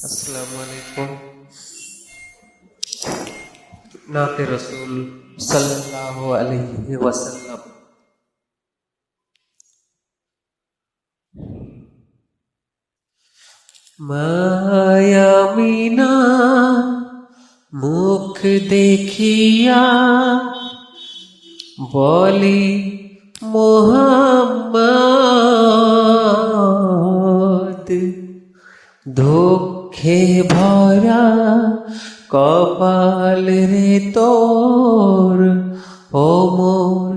अस्सलामु अलैकुम। नाते रसूल सल्लल्लाहु अलैहि वसल्लम। मायामीना मुख देखिया बोली मोहम्मद, দুঃখে ভরা কপাল রে তোর, ও মোর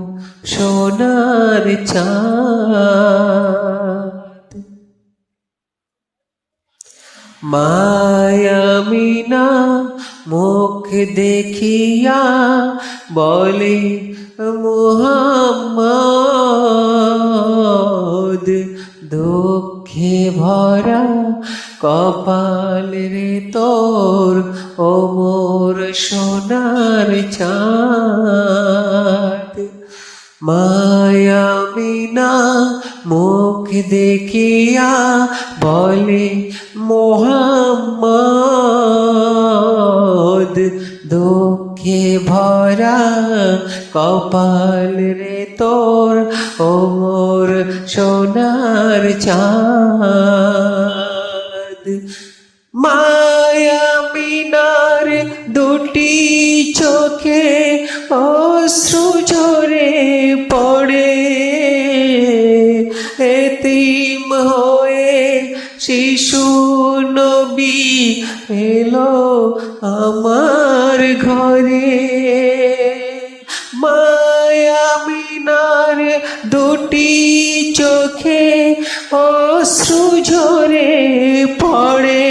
সোনার চাঁদ। মায়ামিনা মুখ দেখিয়া বলে মুহাম্মদ, দুঃখে ভরা কপাল রে তোর, ও মোর সোনার চাঁদ। মায়ামিনা মুখ দেখিয়া বলে মোহাম্মদ, দুঃখে ভরা কপাল রে তোর, ও মোর সোনার চাঁদ। মায়ামিনার দুটি চোখে অশ্রু ঝরে পড়ে, এতিম হয়ে শিশু নবী এলো আমার ঘরে। মায়ামিনার দুটি চোখে অশ্রু ঝরে পড়ে,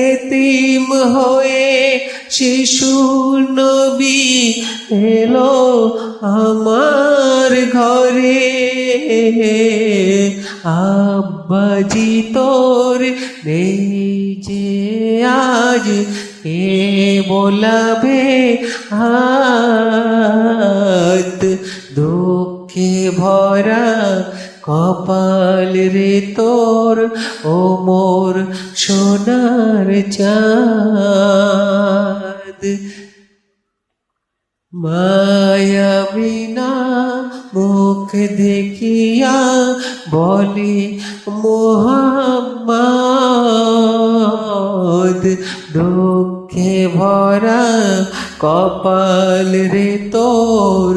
এতিম হয়ে শিশু নবী এলো আমার ঘরে। আব্বাজি তোর নেই যে আজ, কে বোলাবে হাত, দুঃখে ভরা কপাল রে তোর, ও মোর সোনার চাঁদ। মায়ামিনা মুখ দেখিয়া বলে মোহাম্মদ, দুঃখে ভরা কপাল রে তোর,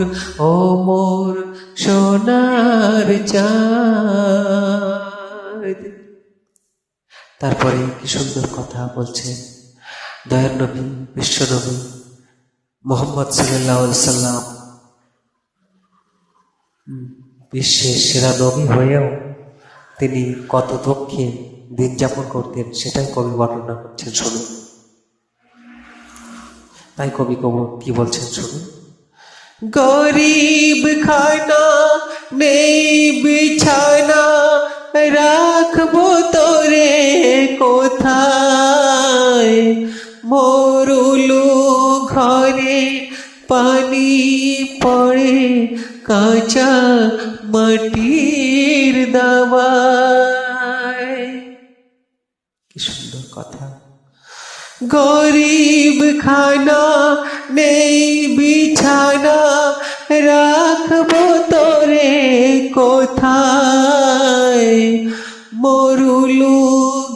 ও মোর সোনার চাঁদ। তারপরে কি সুন্দর কথা বলছেন দয়ার নবী, বিশ্ব নবী মুহাম্মদ সাল্লাল্লাহু আলাইহি সাল্লাম। বিশ্বের সেরা নবী হয়েও তিনি কত দুঃখে দিন যাপন করতেন, সেটাই কবি বর্ণনা করছেন, শুনুন। তাই কবি কি বলছেন শুনুন। গরিব খানা নেই বিছানা, রাখবো তোরে কোথায়, মরুলু ঘরে পানি পড়ে কাঁচা মাটির দাওয়ায়। কি সুন্দর কথা। গরিব খানা নেই বিছানা, রাখবো তোরে কোথায়, মরুলু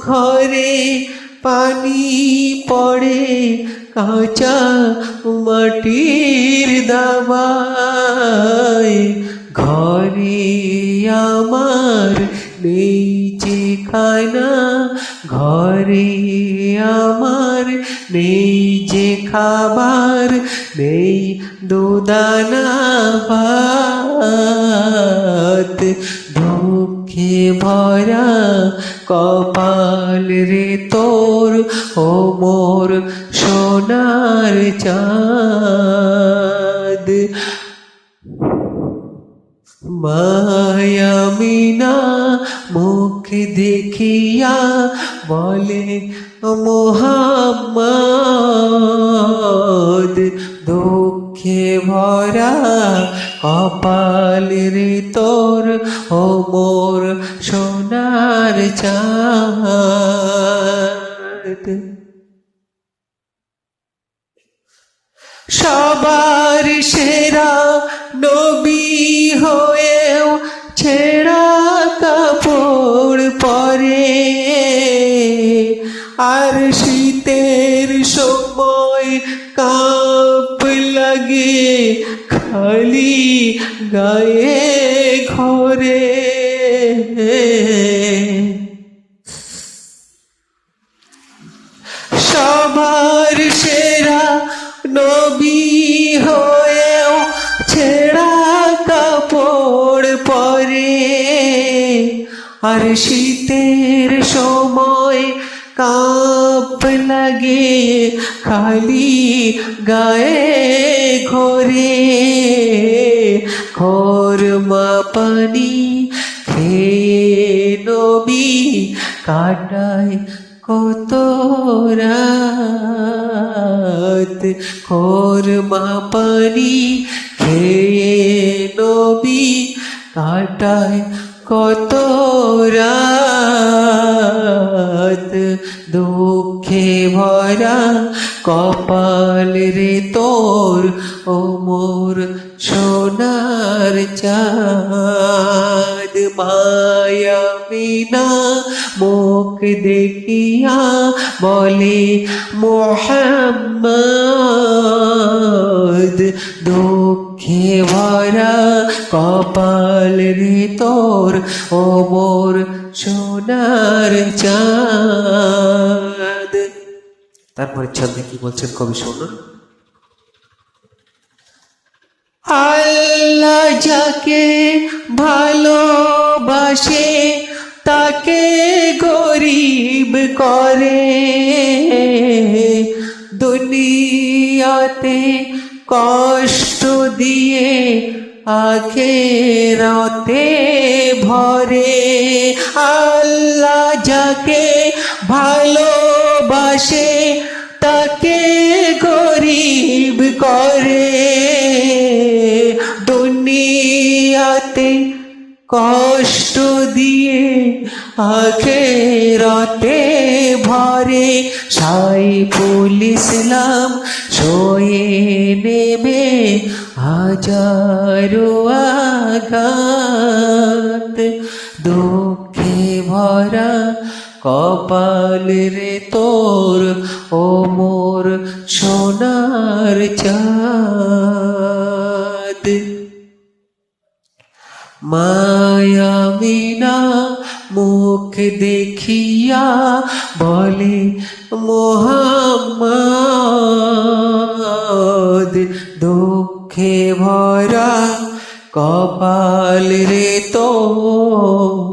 ঘরে পানি পড়ে কাঁচা মাটির দাওয়ায়। ঘরে আমার নেই যে খানা, ঘরে আমার নেই যে খাবার, নেই দুদানা ভাত, দুঃখে ভরা কপাল রে তোর, ও মোর সোনার চাঁদ। মায়ামিনা মুখ দেখিয়া বলে মোহাম্মদ, দুঃখে ভরা কপাল রে তোর, ও মোর সোনার চাঁদ। সবার সেরা নবী হয়েও ছেঁড়া কাপড় পরে, আর শীতের সময় কাঁপ লাগে খালি গায়ে ঘরে। সবার সেরা নবী হয়েও ছেঁড়া কাপড় পরে, আর শীতের সময় কাঁপ লাগে খালি গায়ে ঘরে। খরমা পানি খেয়ে নবী কাটায় কত রাত, খরমা পানি খেয়ে নবী কাটায় কত রাত। দুঃখে ভরা কপাল রে তোর, ও মোর সোনার চাঁদ। মায়া বিনা মুখ দেখিয়া বলে মুহাম্মদ, দুঃখে ভরা কপাল রে তোর, ও মোর সোনার চাঁদ। তারপরে ছন্দে কি বলছেন কবি শুনুন। আল্লাহ যাকে ভালোবাসে তাকে গরিব করে, দুনিয়াতে কষ্ট দিয়ে আখিরাতে ভরে। আল্লাহ যাকে ভালোবাসে তাকে গরিব করে, দুনিয়াতে কষ্ট দিয়ে আখিরাতে ভরে। সাইফুল ইসলাম সয়ে নেবে হাজারো আঘাত, দুঃখে ভরা কপাল রে তোর, ও মোর সোনার চাঁদ। মায়া মিনা মুখ দেখিয়া বলে মুহাম্মদ, দুঃখে ভরা কপাল রে তোর,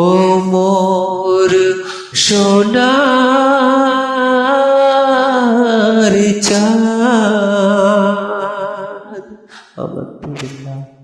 ও মোর সোনার চাঁদ। আলহামদুলিল্লাহ।